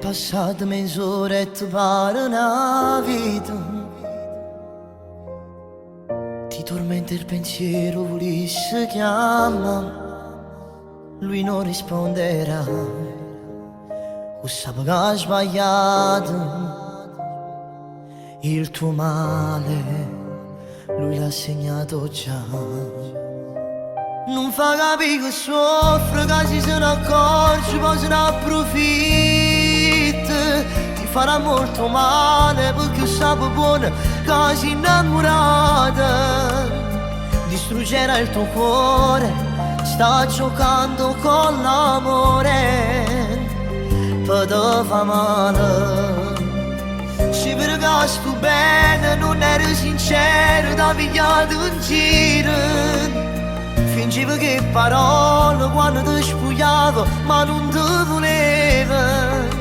passate mezz'ora e ti pare una vita. Ti tormenta il pensiero, volesse chiama. Lui non risponderà, o sape che ha sbagliato. Il tuo male, lui l'ha segnato già. Non fa capire che soffre, che si se ne accorge, poi se ne approfitta. Ti farà molto male perché sa buona che si innamorata. Distruggerà il tuo cuore, sta giocando con l'amore, per te fa male. Se per caso tu bene non eri sincero, da pigliato in giro. Fingevo che parole quando ti spogliavo, ma non ti voleva.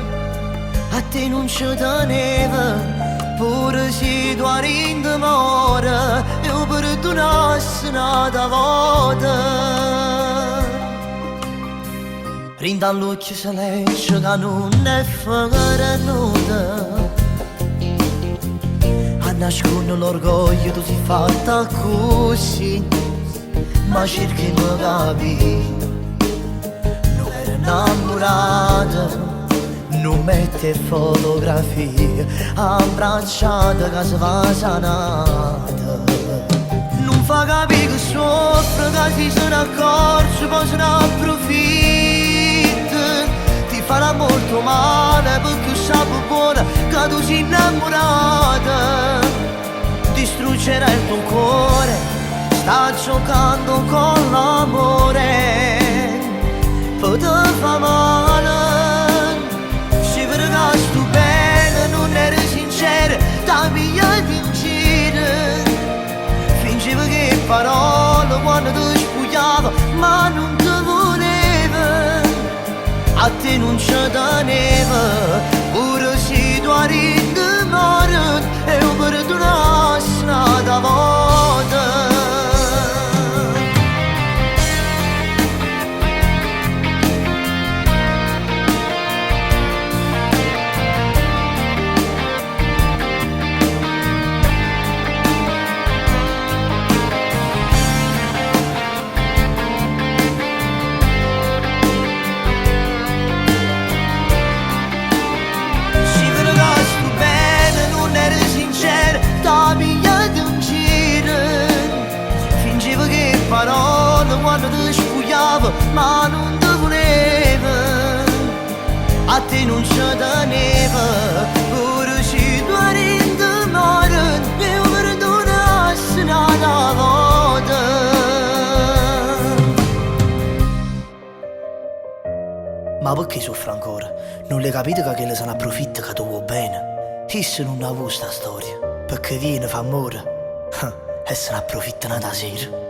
A te non ci teneva, pure se tu eri in demora, io perdonassi un'altra volta. Rinda all'occhio se legge che non è fare nuda. A nascondere l'orgoglio tu sei fatta così, ma cerchi di capire. Non ero innamorata, non mette fotografie, abbracciata che si fa sanata. Non fa capire che soffre, che si se ne accorge, poi se ne approfitta. Ti farà molto male perché sa buona che tu sei innamorata. Distruggerà il tuo cuore, sta giocando con l'amore, poi te fa male. Se per caso tu bene non eri sincera, ti pigliati in giro. Fingevo che parole quando ti spogliavo, ma non ti voleva. A te non ci teneva, pure se tu eri in demora, e io perdonassi un'altra volta. Parole quando ti spogliavo, ma non ti voleva. A te non ci teneva, pure se tu eri in demora, io perdonassi un'altra volta. Ma perché soffre ancora? Non le capite che le se ne approfitta che tu vuoi bene? Chissà non ha sta storia, perché viene, fa amore e se ne approfitta una sera.